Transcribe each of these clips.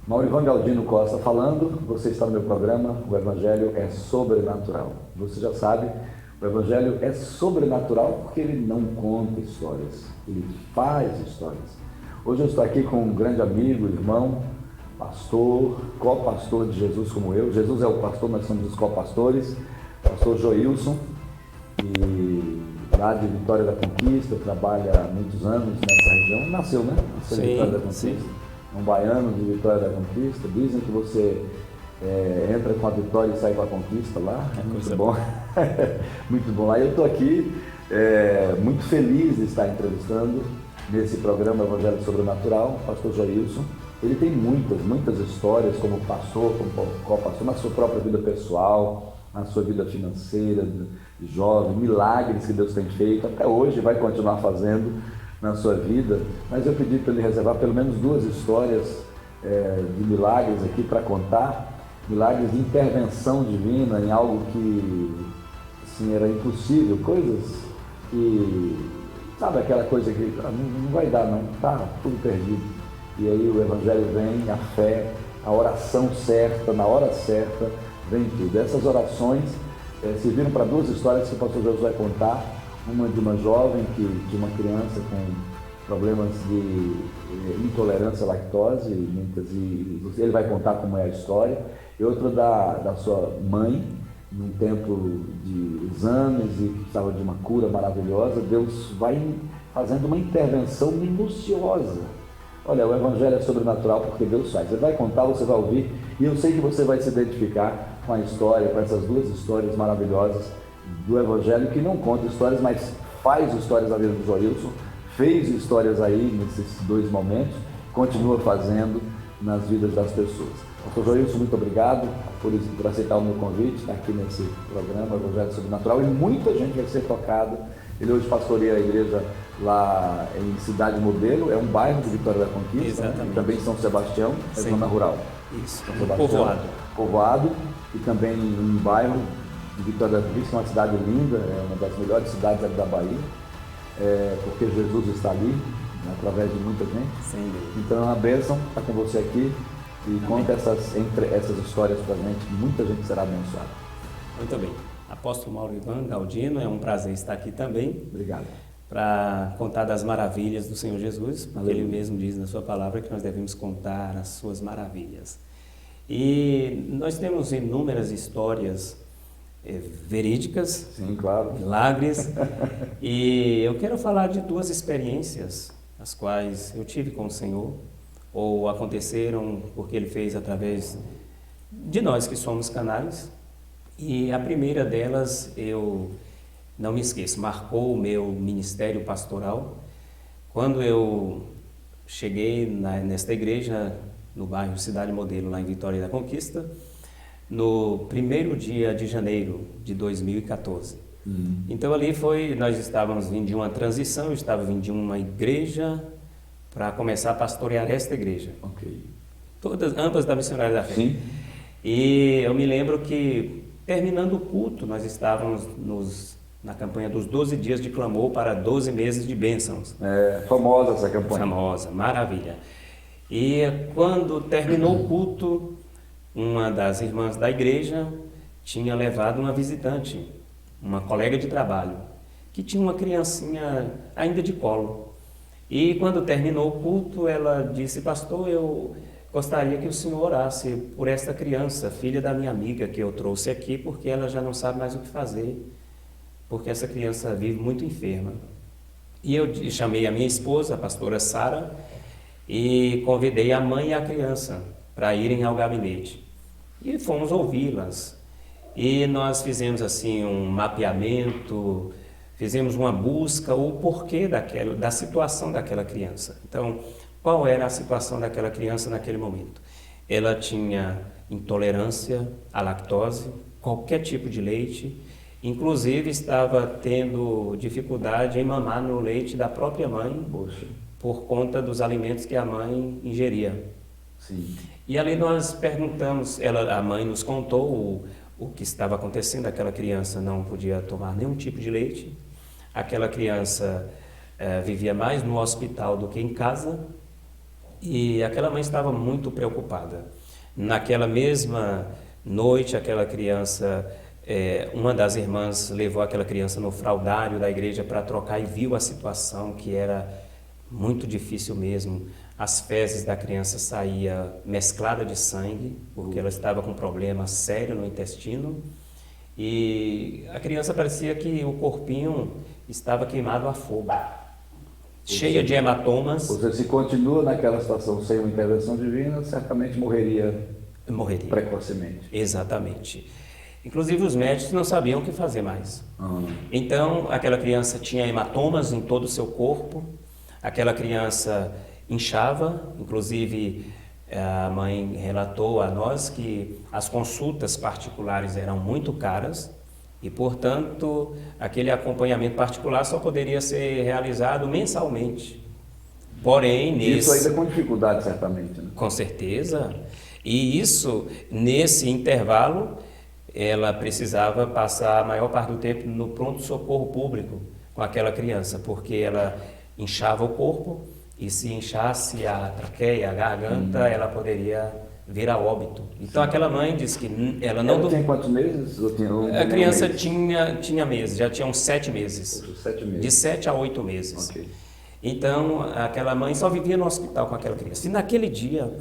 Maurivan Galdino Costa falando, você está no meu programa, o Evangelho é Sobrenatural. Você já sabe, o Evangelho é sobrenatural porque ele não conta histórias, ele faz histórias. Hoje eu estou aqui com um grande amigo, irmão, pastor, co-pastor de Jesus como eu. Jesus é o pastor, nós somos os co-pastores, pastor Joilson, e lá de Vitória da Conquista, trabalha há muitos anos nessa região. Nasceu, né? Nasceu em Vitória da Conquista. Sim. Um baiano de Vitória da Conquista. Dizem que você entra com a vitória e sai com a conquista lá. É muito bom. Muito bom. Aí eu estou aqui muito feliz de estar entrevistando nesse programa Evangelho Sobrenatural, o pastor Joilson. Ele tem muitas histórias como pastor, como co-pastor, na sua própria vida pessoal, na sua vida financeira, jovem, milagres que Deus tem feito, até hoje vai continuar fazendo na sua vida. Mas eu pedi para ele reservar pelo menos 2 histórias de milagres aqui para contar, milagres de intervenção divina em algo que assim, era impossível, coisas que, sabe aquela coisa que não vai dar não, tá tudo perdido. E aí o Evangelho vem, a fé, a oração certa, na hora certa, vem tudo. Essas orações serviram para 2 histórias que o pastor Jesus vai contar. Uma de uma jovem, de uma criança com problemas de intolerância à lactose, e ele vai contar como é a história. E outra da sua mãe, num tempo de exames e que estava de uma cura maravilhosa. Deus vai fazendo uma intervenção minuciosa. Olha, o Evangelho é sobrenatural porque Deus faz. Ele vai contar, você vai ouvir, e eu sei que você vai se identificar com a história, com essas 2 histórias maravilhosas do Evangelho, que não conta histórias, mas faz histórias na vida do Joilson, fez histórias aí nesses 2 momentos, continua fazendo nas vidas das pessoas. Pastor Joilson, muito obrigado por aceitar o meu convite, estar aqui nesse programa Evangelho Sobrenatural, e muita gente vai ser tocada. Ele hoje pastoreia a igreja lá em Cidade Modelo, é um bairro de Vitória da Conquista, né? E também São Sebastião, é zona rural. Isso, Povoado, e também um bairro de Vitória da Conquista, uma cidade linda, é uma das melhores cidades ali da Bahia, porque Jesus está ali, né, através de muita gente. Sim. Então é uma bênção estar com você aqui e conta essas histórias para a gente, muita gente será abençoada. Muito bem. Apóstolo Maurivan Galdino, é um prazer estar aqui também. Obrigado. Para contar das maravilhas do Senhor Jesus, porque Ele mesmo diz na sua palavra que nós devemos contar as suas maravilhas. E nós temos inúmeras histórias verídicas, sim, claro, milagres, e eu quero falar de 2 experiências, as quais eu tive com o Senhor, ou aconteceram porque Ele fez através de nós que somos canais. E a primeira delas, eu não me esqueço, marcou o meu ministério pastoral. Quando eu cheguei nesta igreja, no bairro Cidade Modelo, lá em Vitória da Conquista, no 1º dia de janeiro de 2014. Então ali nós estávamos vindo de uma transição, eu estava vindo de uma igreja para começar a pastorear esta igreja. Ok. Ambas da Missionária da Fé. Sim. E eu me lembro que, terminando o culto, nós estávamos na campanha dos 12 dias de clamor para 12 meses de bênçãos. É famosa essa campanha. Famosa, maravilha. E quando terminou o culto, uma das irmãs da igreja tinha levado uma visitante, uma colega de trabalho, que tinha uma criancinha ainda de colo. E quando terminou o culto, ela disse: pastor, eu gostaria que o senhor orasse por esta criança, filha da minha amiga, que eu trouxe aqui, porque ela já não sabe mais o que fazer, porque essa criança vive muito enferma. E eu chamei a minha esposa, a pastora Sara, e convidei a mãe e a criança para irem ao gabinete. E fomos ouvi-las. E nós fizemos assim um mapeamento, fizemos uma busca, o porquê da situação daquela criança. Então, qual era a situação daquela criança naquele momento? Ela tinha intolerância à lactose, qualquer tipo de leite, inclusive estava tendo dificuldade em mamar no leite da própria mãe, por conta dos alimentos que a mãe ingeria. Sim. E ali nós perguntamos, a mãe nos contou o que estava acontecendo. Aquela criança não podia tomar nenhum tipo de leite, aquela criança vivia mais no hospital do que em casa, E aquela mãe estava muito preocupada. Naquela mesma noite, aquela criança, uma das irmãs levou aquela criança no fraldário da igreja para trocar e viu a situação, que era muito difícil mesmo. As fezes da criança saíam mesclada de sangue, porque ela estava com um problema sério no intestino. E a criança parecia que o corpinho estava queimado a fogo, cheia de hematomas. Ou seja, se continua naquela situação sem uma intervenção divina, certamente morreria precocemente. Exatamente. Inclusive os médicos não sabiam o que fazer mais. Então, aquela criança tinha hematomas em todo o seu corpo, aquela criança inchava, inclusive a mãe relatou a nós que as consultas particulares eram muito caras e, portanto, aquele acompanhamento particular só poderia ser realizado mensalmente. Porém, isso ainda com dificuldade, certamente, né? Com certeza. E isso, nesse intervalo, ela precisava passar a maior parte do tempo no pronto-socorro público com aquela criança, porque ela inchava o corpo e se inchasse a traqueia, a garganta, ela poderia vir a óbito. Então aquela mãe disse que ela não... Ela tinha quantos meses? A criança tinha meses, já tinha uns 7 meses. 7 meses. De 7 a 8 meses. Okay. Então aquela mãe só vivia no hospital com aquela criança. E naquele dia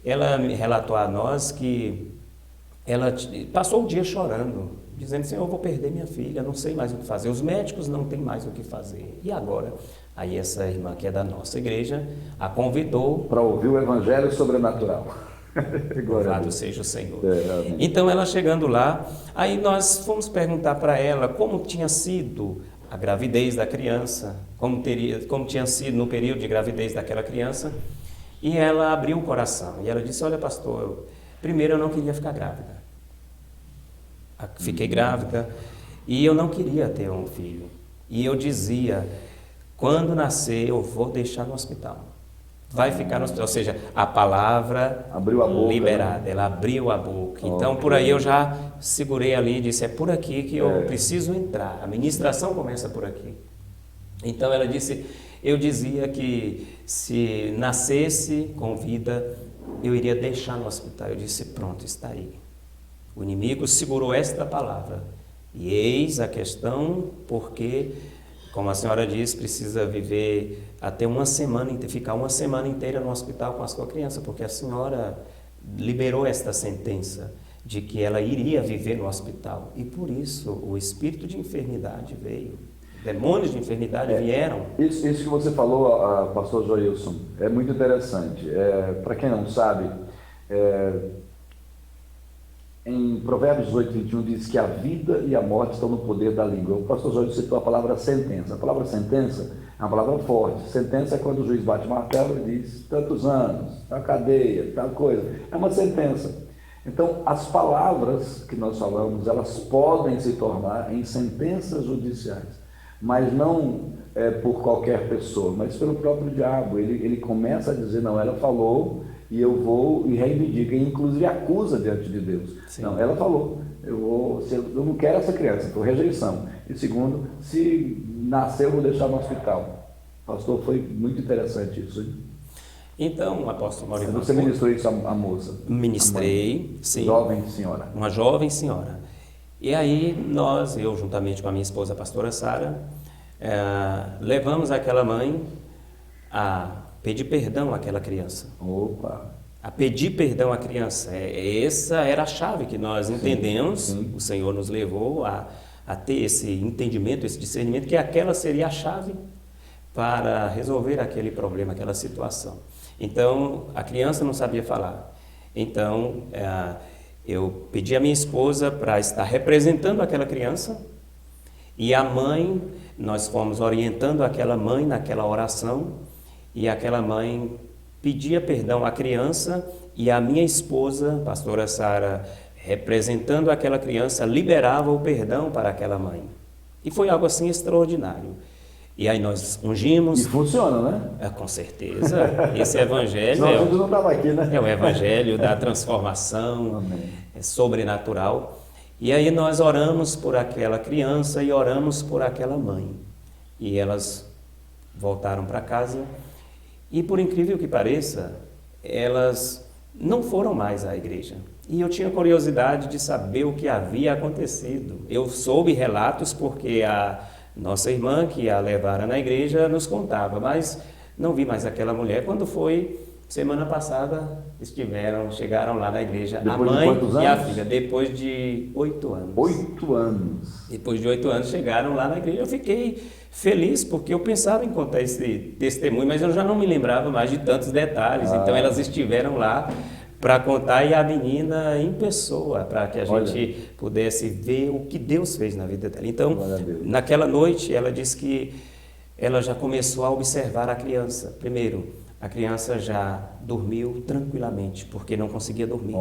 ela me relatou a nós que ela passou o dia chorando, dizendo assim, eu vou perder minha filha, não sei mais o que fazer, os médicos não têm mais o que fazer, e agora? Aí essa irmã que é da nossa igreja a convidou para ouvir o evangelho sobrenatural. Louvado seja o Senhor. Então ela chegando lá, aí nós fomos perguntar para ela como tinha sido a gravidez da criança, como tinha sido no período de gravidez daquela criança, e ela abriu o coração, e ela disse, olha pastor, primeiro eu não queria ficar grávida. Fiquei grávida e eu não queria ter um filho. E eu dizia, quando nascer eu vou deixar no hospital. Vai ficar no hospital. Ou seja, a palavra abriu a boca, liberada, né? Ela abriu a boca. Então por aí eu já segurei ali e disse, é por aqui que eu preciso entrar. A ministração começa por aqui. Então ela disse, eu dizia que se nascesse com vida, eu iria deixar no hospital. Eu disse, pronto, está aí. O inimigo segurou esta palavra. E eis a questão, porque, como a senhora disse, precisa viver até uma semana, ficar uma semana inteira no hospital com a sua criança, porque a senhora liberou esta sentença de que ela iria viver no hospital. E por isso o espírito de enfermidade veio. Demônios de enfermidade vieram. Isso que você falou, pastor Joilson, é muito interessante. Para quem não sabe, em Provérbios 18, 21 diz que a vida e a morte estão no poder da língua. O pastor Joilson citou a palavra sentença. A palavra sentença é uma palavra forte. Sentença é quando o juiz bate o martelo e diz tantos anos, a cadeia, tal coisa. É uma sentença. Então, as palavras que nós falamos, elas podem se tornar em sentenças judiciais, mas não por qualquer pessoa, mas pelo próprio diabo. Ele começa a dizer, não, ela falou e eu vou e reivindica, e inclusive acusa diante de Deus. Sim. Não, ela falou, eu não quero essa criança, por rejeição. E segundo, se nascer eu vou deixar no hospital. Pastor, foi muito interessante isso, hein? Então, apóstolo Maurício... Você ministrou isso à moça? Ministrei, sim. Jovem senhora. Uma jovem senhora. E aí eu juntamente com a minha esposa, a pastora Sara, levamos aquela mãe a pedir perdão àquela criança. Opa! A pedir perdão à criança. Essa era a chave que nós entendemos. Sim. O Senhor nos levou a ter esse entendimento, esse discernimento, que aquela seria a chave para resolver aquele problema, aquela situação. Então, a criança não sabia falar. Então, eu pedi à minha esposa para estar representando aquela criança, e a mãe, nós fomos orientando aquela mãe naquela oração, e aquela mãe pedia perdão à criança, e a minha esposa, pastora Sara, representando aquela criança, liberava o perdão para aquela mãe. E foi algo assim extraordinário. E aí nós ungimos. E funciona, né? Com certeza. Esse evangelho não estava aqui, né? É o evangelho da transformação. Amém. É sobrenatural. E aí nós oramos por aquela criança e oramos por aquela mãe. E elas voltaram para casa. E por incrível que pareça, elas não foram mais à igreja. E eu tinha curiosidade de saber o que havia acontecido. Eu soube relatos porque a nossa irmã, que a levara na igreja, nos contava, mas não vi mais aquela mulher. Quando foi, semana passada, chegaram lá na igreja, Depois a mãe e a anos? filha, depois de 8 anos. 8 anos. Depois de 8 anos chegaram lá na igreja. Eu fiquei feliz porque eu pensava em contar esse testemunho, mas eu já não me lembrava mais de tantos detalhes. Então elas estiveram lá para contar, e a menina em pessoa, para que a gente pudesse ver o que Deus fez na vida dela. Então, naquela noite, ela disse que ela já começou a observar a criança. Primeiro, a criança já dormiu tranquilamente, porque não conseguia dormir.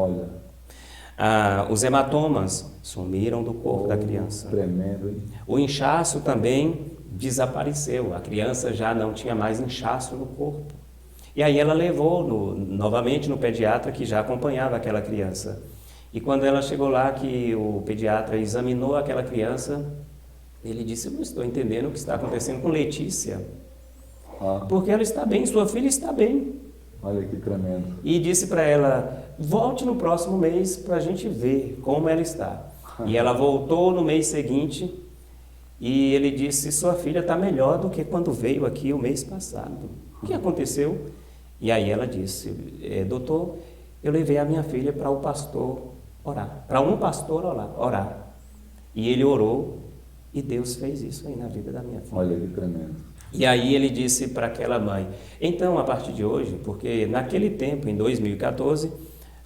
Os hematomas sumiram do corpo da criança. Tremendo, hein? O inchaço também desapareceu. A criança já não tinha mais inchaço no corpo. E aí ela levou novamente no pediatra, que já acompanhava aquela criança. E quando ela chegou lá, que o pediatra examinou aquela criança, ele disse: eu não estou entendendo o que está acontecendo com Letícia. Porque ela está bem, sua filha está bem. Olha que tremendo. E disse para ela: volte no próximo mês para a gente ver como ela está. E ela voltou no mês seguinte e ele disse: sua filha está melhor do que quando veio aqui o mês passado. O que aconteceu? E aí ela disse: doutor, eu levei a minha filha para o pastor orar, para um pastor orar. E ele orou e Deus fez isso aí na vida da minha filha. Olha que tremendo. E aí ele disse para aquela mãe: então, a partir de hoje, porque naquele tempo, em 2014,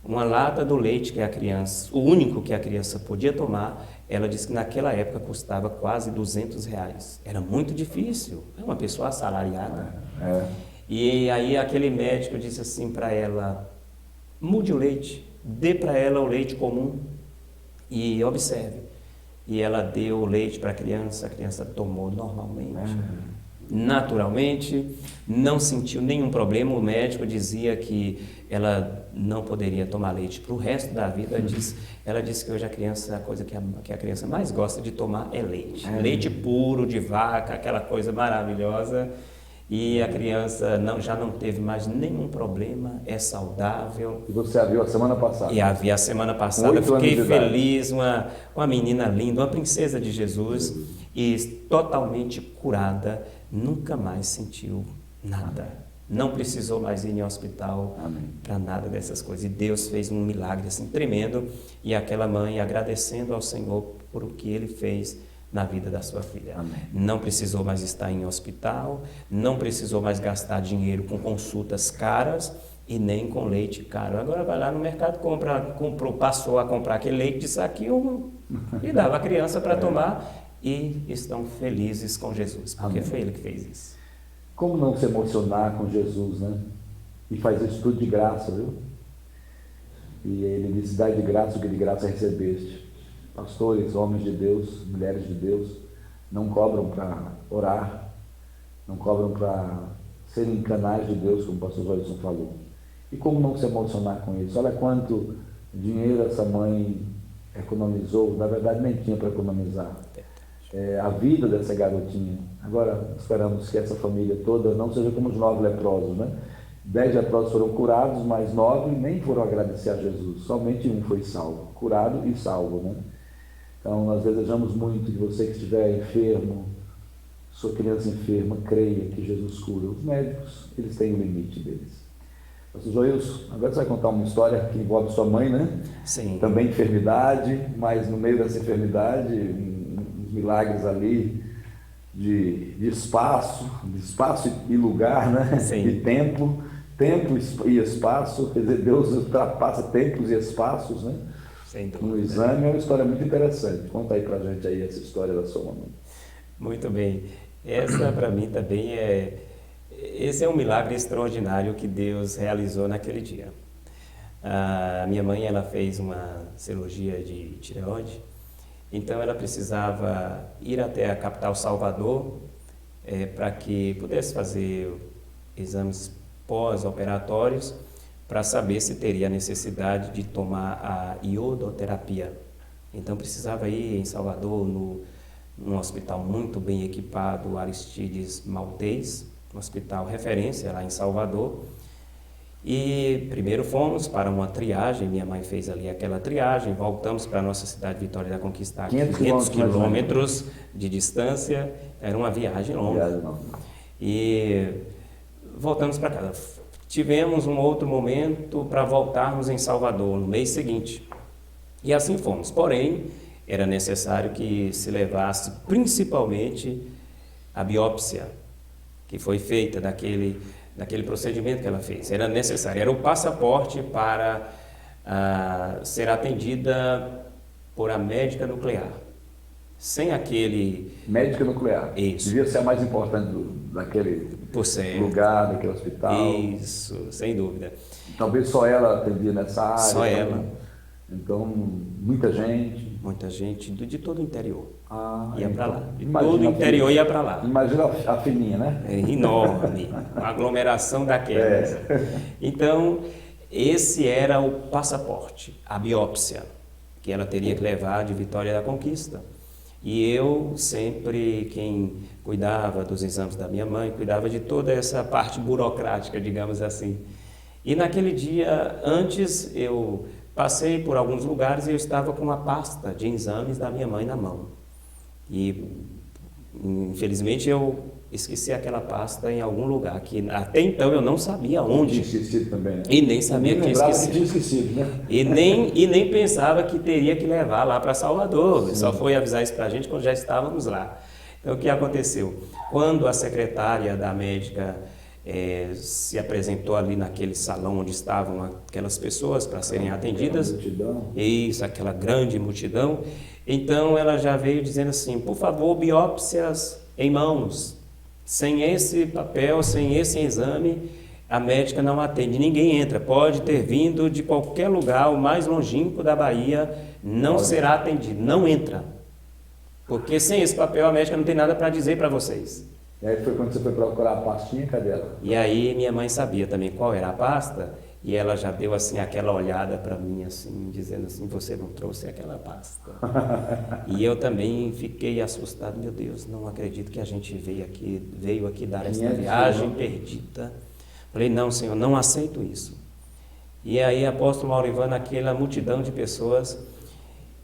uma lata do leite que a criança, o único que a criança podia tomar, ela disse que naquela época custava quase R$200. Era muito difícil, é uma pessoa assalariada. E aí aquele médico disse assim para ela: mude o leite, dê para ela o leite comum e observe. E ela deu o leite para a criança tomou normalmente. Naturalmente, não sentiu nenhum problema. O médico dizia que ela não poderia tomar leite para o resto da vida. Ela disse que hoje a coisa que a criança mais gosta de tomar é leite. Leite puro, de vaca, aquela coisa maravilhosa. E a criança já não teve mais nenhum problema, é saudável. E você a viu a semana passada? E a vi a semana passada, fiquei feliz, uma menina linda, uma princesa de Jesus, e totalmente curada, nunca mais sentiu nada. Não precisou mais ir em hospital para nada dessas coisas. E Deus fez um milagre assim tremendo, e aquela mãe agradecendo ao Senhor por o que Ele fez na vida da sua filha. Não precisou mais estar em hospital, não precisou mais gastar dinheiro com consultas caras e nem com leite caro. Agora vai lá no mercado, passou a comprar aquele leite de saquinho e dava a criança para tomar, e estão felizes com Jesus, porque foi Ele que fez isso. Como não se emocionar com Jesus, né? E faz isso tudo de graça, viu? E Ele diz: dai de graça o que de graça recebeste. Pastores, homens de Deus, mulheres de Deus, não cobram para orar, não cobram para serem canais de Deus, como o pastor Joilson falou. E como não se emocionar com isso? Olha quanto dinheiro essa mãe economizou, na verdade nem tinha para economizar. A vida dessa garotinha. Agora esperamos que essa família toda não seja como os 9 leprosos, né? 10 leprosos foram curados, mas 9 nem foram agradecer a Jesus, somente um foi salvo, curado e salvo, né? Então, nós desejamos muito que você que estiver enfermo, sua criança enferma, creia que Jesus cura. Os médicos, eles têm o limite deles. Pastor Joilson, agora você vai contar uma história que envolve sua mãe, né? Sim. Também enfermidade, mas no meio dessa enfermidade, uns milagres ali de espaço e lugar, né? Sim. E tempo e espaço, quer dizer, Deus ultrapassa tempos e espaços, né? No exame. É uma história muito interessante. Conta aí pra gente aí essa história da sua mamãe. Muito bem. Essa para mim também esse é um milagre extraordinário que Deus realizou naquele dia. A minha mãe, ela fez uma cirurgia de tireoide, então ela precisava ir até a capital Salvador para que pudesse fazer exames pós-operatórios, para saber se teria necessidade de tomar a iodoterapia. Então precisava ir em Salvador, num hospital muito bem equipado, Aristides Maltês, um hospital referência lá em Salvador. E primeiro fomos para uma triagem, minha mãe fez ali aquela triagem, voltamos para a nossa cidade, Vitória da Conquista, 500 quilômetros de distância, era uma viagem longa. E voltamos para casa. Tivemos um outro momento para voltarmos em Salvador no mês seguinte. E assim fomos. Porém, era necessário que se levasse principalmente a biópsia, que foi feita daquele procedimento que ela fez. Era necessário, era o passaporte para ser atendida por a médica nuclear. Sem aquele... Médica nuclear. Isso. Devia ser a mais importante daquele lugar, daquele hospital. Isso, sem dúvida. Talvez só ela atendia nessa área. Só ela. Então, muita gente. Muita gente de todo o interior ia então, para lá. De todo o interior ia para lá. Imagina a fininha, né? É enorme, uma aglomeração daquelas. Então, esse era o passaporte, a biópsia, que ela teria que levar de Vitória da Conquista. E eu sempre, quem cuidava dos exames da minha mãe, cuidava de toda essa parte burocrática, digamos assim. E naquele dia, antes, eu passei por alguns lugares e eu estava com uma pasta de exames da minha mãe na mão. E, infelizmente, eu esqueci aquela pasta em algum lugar, que até então eu não sabia onde. Tinha esquecido também, né? E nem sabia que tinha esquecido. Né? E nem pensava que teria que levar lá para Salvador. Sim. Só foi avisar isso para a gente quando já estávamos lá. Então, o que aconteceu? Quando a secretária da médica se apresentou ali naquele salão onde estavam aquelas pessoas para serem atendidas, isso, aquela grande multidão, então ela já veio dizendo assim: por favor, biópsias em mãos. Sem esse papel, sem esse exame, a médica não atende, ninguém entra. Pode ter vindo de qualquer lugar, o mais longínquo da Bahia, não será atendido, não entra. Porque sem esse papel a médica não tem nada para dizer para vocês. E aí foi quando você foi procurar a pastinha, cadê ela? E aí minha mãe sabia também qual era a pasta, e ela já deu assim aquela olhada para mim, assim, dizendo assim: você não trouxe aquela pasta. E eu também fiquei assustado: meu Deus, não acredito que a gente veio aqui dar essa viagem perdida. Falei: não, Senhor, não aceito isso. E aí, apóstolo Maurivan, naquela multidão de pessoas,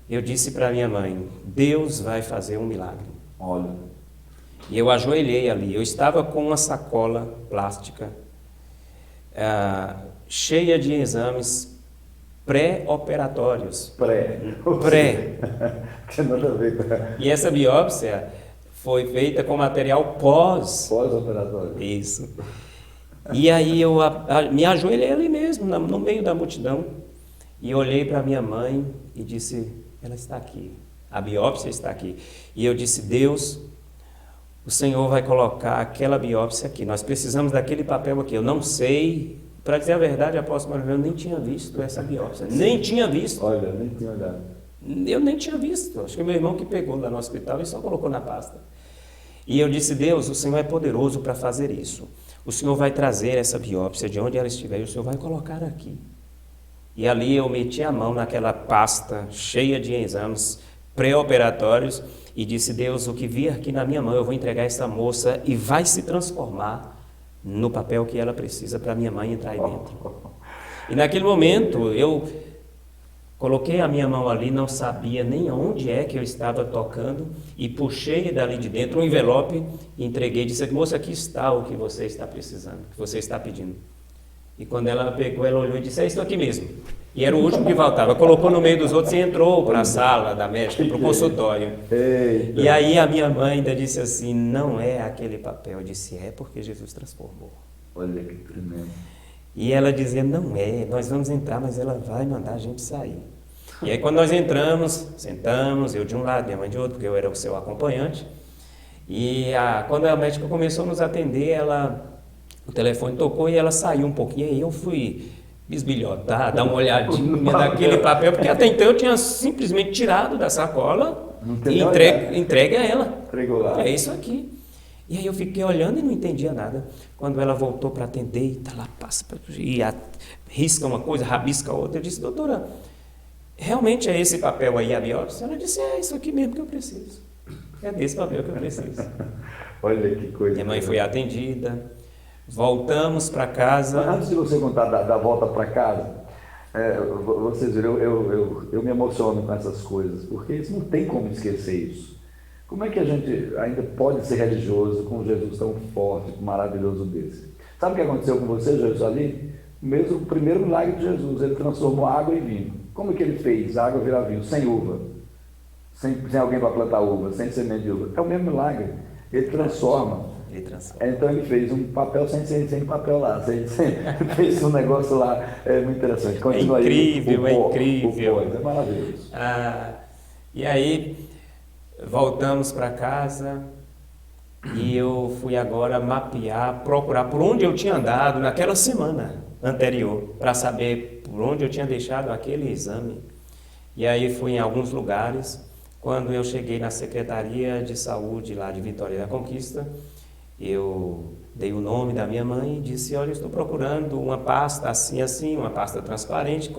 eu disse para minha mãe: Deus vai fazer um milagre. Olha. E eu ajoelhei ali. Eu estava com uma sacola plástica cheia de exames pré-operatórios. Pré. Tem nada a ver com... E essa biópsia foi feita com material pós-operatório. Isso. E aí eu me ajoelhei ali mesmo, no meio da multidão, e olhei para minha mãe e disse: ela está aqui, a biópsia está aqui. E eu disse: Deus, o Senhor vai colocar aquela biópsia aqui, nós precisamos daquele papel aqui. Eu não sei, para dizer a verdade, apóstolo Maurivan, eu nem tinha visto essa biópsia, nem tinha visto. Olha, nem tinha olhado. Eu nem tinha visto, acho que meu irmão que pegou lá no hospital e só colocou na pasta. E eu disse: Deus, o Senhor é poderoso para fazer isso. O Senhor vai trazer essa biópsia de onde ela estiver e o Senhor vai colocar aqui. E ali eu meti a mão naquela pasta cheia de exames pré-operatórios e disse: Deus, o que vier aqui na minha mão eu vou entregar essa moça e vai se transformar no papel que ela precisa para minha mãe entrar aí dentro. E naquele momento eu coloquei a minha mão ali, não sabia nem onde é que eu estava tocando, e puxei dali de dentro um envelope e entreguei, disse: moça, aqui está o que você está precisando, o que você está pedindo. E quando ela pegou, ela olhou e disse: é isso aqui mesmo. E era o último que faltava. Colocou no meio dos outros e entrou para a sala da médica, para o consultório. Eita. E aí a minha mãe ainda disse assim: não é aquele papel. Eu disse: é, porque Jesus transformou. Olha que tremendo. E ela dizia: não é, nós vamos entrar, mas ela vai mandar a gente sair. E aí quando nós entramos, sentamos, eu de um lado, minha mãe de outro, porque eu era o seu acompanhante. E quando a médica começou a nos atender, o telefone tocou e ela saiu um pouquinho. E aí eu fui bisbilhotar, dar uma olhadinha naquele papel, porque até então eu tinha simplesmente tirado da sacola e entregue a ela. Entregou lá. É isso aqui. E aí eu fiquei olhando e não entendia nada. Quando ela voltou para atender, e tá lá, passa, e risca uma coisa, rabisca outra, eu disse: doutora, realmente é esse papel aí a biópsia? Ela disse: é isso aqui mesmo que eu preciso. É desse papel que eu preciso. Olha que coisa. Minha mãe foi atendida, voltamos para casa. Mas antes de você contar da volta para casa, vocês viram, eu me emociono com essas coisas, porque isso não tem como esquecer isso. Como é que a gente ainda pode ser religioso com um Jesus tão forte, maravilhoso desse? Sabe o que aconteceu com você, Jesus, ali? Mesmo o primeiro milagre de Jesus, ele transformou água em vinho. Como que ele fez a água virar vinho? Sem uva, sem alguém para plantar uva, sem semente de uva. É o mesmo milagre. Ele transforma. Então ele fez um papel sem papel lá, fez um negócio lá muito interessante. Continua é incrível, aí, é incrível. É maravilhoso. E aí voltamos para casa e eu fui agora mapear, procurar por onde eu tinha andado naquela semana anterior, para saber por onde eu tinha deixado aquele exame. E aí fui em alguns lugares. Quando eu cheguei na Secretaria de Saúde lá de Vitória da Conquista, eu dei o nome da minha mãe e disse: olha, eu estou procurando uma pasta assim, uma pasta transparente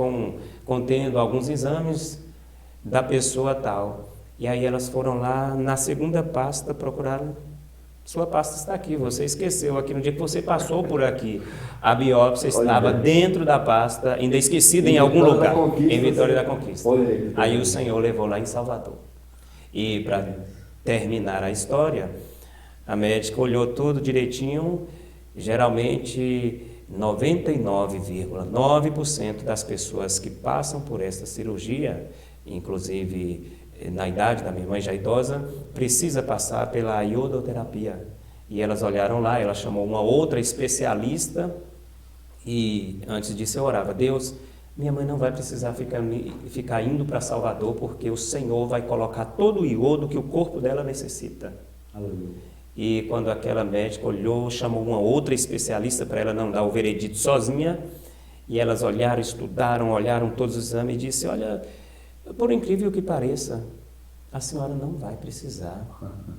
contendo alguns exames da pessoa tal. E aí elas foram lá na segunda pasta, procuraram: sua pasta está aqui, você esqueceu aqui no dia que você passou por aqui. A biópsia estava dentro da pasta, ainda esquecida em algum lugar, em Vitória da Conquista. Aí o Senhor levou lá em Salvador. E para terminar a história, a médica olhou tudo direitinho. Geralmente 99,9% das pessoas que passam por esta cirurgia, inclusive na idade da minha mãe já idosa, precisa passar pela iodoterapia. E elas olharam lá, ela chamou uma outra especialista e antes disso eu orava: Deus, minha mãe não vai precisar ficar indo para Salvador, porque o Senhor vai colocar todo o iodo que o corpo dela necessita. Aleluia. E quando aquela médica olhou, chamou uma outra especialista para ela não dar o veredito sozinha, e elas olharam, estudaram, olharam todos os exames e disse: olha, por incrível que pareça, a senhora não vai precisar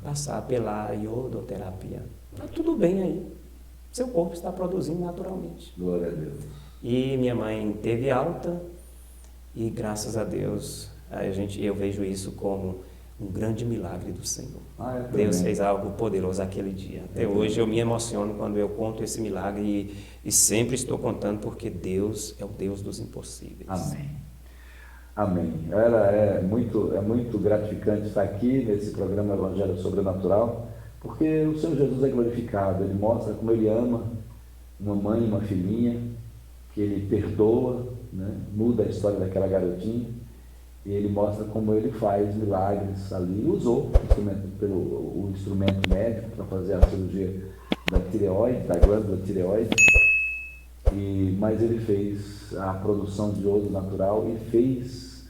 passar pela iodoterapia. Está tudo bem aí. Seu corpo está produzindo naturalmente. Glória a Deus. E minha mãe teve alta e, graças a Deus, eu vejo isso como um grande milagre do Senhor. Deus fez algo poderoso aquele dia. Até hoje eu me emociono quando eu conto esse milagre e sempre estou contando, porque Deus é o Deus dos impossíveis. Amém. Amém. É muito gratificante estar aqui nesse programa Evangelho Sobrenatural, porque o Senhor Jesus é glorificado. Ele mostra como Ele ama uma mãe e uma filhinha, que Ele perdoa, né? Muda a história daquela garotinha, e Ele mostra como Ele faz milagres ali. Usou o instrumento médico para fazer a cirurgia da tireoide, da glândula tireoide, mas Ele fez a produção de iodo natural e fez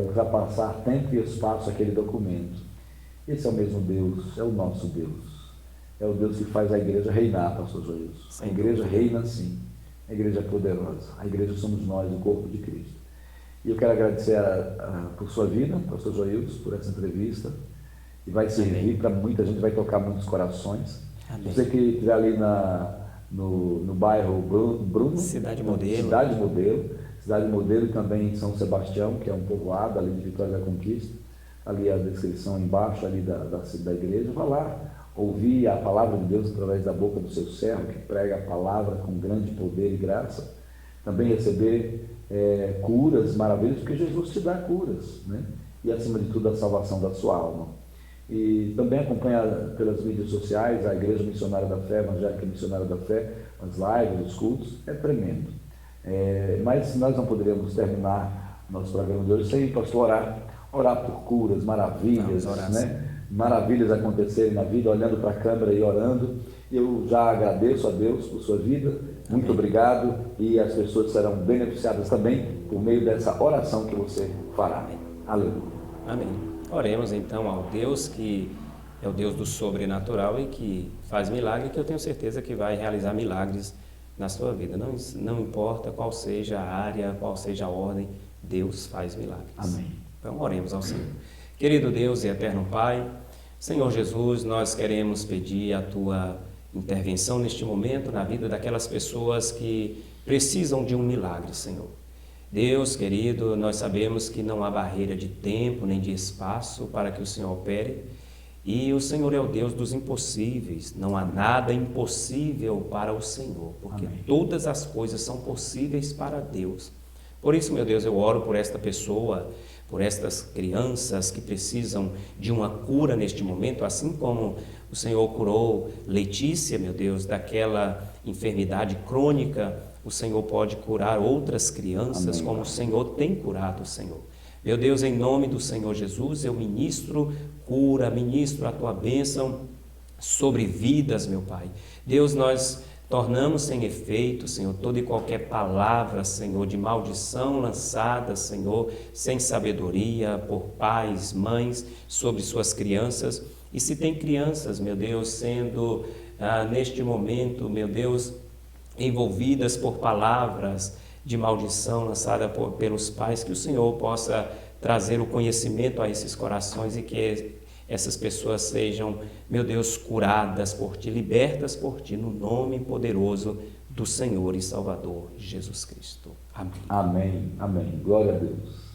ultrapassar tempo e espaço aquele documento. Esse é o mesmo Deus, é o nosso Deus. É o Deus que faz a igreja reinar, pastor Joilson. A igreja reina sim, a igreja é poderosa. A igreja somos nós, o corpo de Cristo. E eu quero agradecer por sua vida, pastor Joilson, por essa entrevista. E vai servir para muita gente, vai tocar muitos corações. Amém. Você que estiver ali no bairro Bruno, Cidade Modelo, e também em São Sebastião, que é um povoado ali de Vitória da Conquista, ali a descrição embaixo ali da igreja. Vá lá ouvir a palavra de Deus através da boca do seu servo, que prega a palavra com grande poder e graça. Também receber curas, maravilhas, porque Jesus te dá curas, né? E acima de tudo a salvação da sua alma. E também acompanha pelas mídias sociais a Igreja Missionária da Fé, Evangélica Missionária da Fé, as lives, os cultos, é tremendo. Mas nós não poderíamos terminar nosso programa de hoje sem, pastor, orar por curas, maravilhas, né? Maravilhas acontecerem na vida, olhando para a câmera e orando. Eu já agradeço a Deus por sua vida, muito obrigado, e as pessoas serão beneficiadas também por meio dessa oração que você fará. Aleluia. Amém. Oremos então ao Deus que é o Deus do sobrenatural e que faz milagre, que eu tenho certeza que vai realizar milagres na sua vida. Não importa qual seja a área, qual seja a ordem, Deus faz milagres. Amém. Então oremos ao Senhor. Querido Deus e eterno Pai, Senhor Jesus, nós queremos pedir a Tua intervenção neste momento na vida daquelas pessoas que precisam de um milagre, Senhor. Deus querido, nós sabemos que não há barreira de tempo nem de espaço para que o Senhor opere, E o Senhor é o Deus dos impossíveis. Não há nada impossível para o Senhor, porque Amém. todas as coisas são possíveis para Deus. Por isso, meu Deus, eu oro por esta pessoa, por estas crianças que precisam de uma cura neste momento, assim como o Senhor curou Letícia, meu Deus, daquela enfermidade crônica. O Senhor pode curar outras crianças, Amém. como o Senhor tem curado, Senhor. Meu Deus, em nome do Senhor Jesus, eu ministro cura, ministro a tua bênção sobre vidas, meu Pai. Deus, nós tornamos sem efeito, Senhor, toda e qualquer palavra, Senhor, de maldição lançada, Senhor, sem sabedoria por pais, mães, sobre suas crianças. E se tem crianças, meu Deus, sendo neste momento, meu Deus, envolvidas por palavras de maldição lançada pelos pais, que o Senhor possa trazer o conhecimento a esses corações e que essas pessoas sejam, meu Deus, curadas por Ti, libertas por Ti, no nome poderoso do Senhor e Salvador Jesus Cristo. Amém. Amém. Amém. Glória a Deus.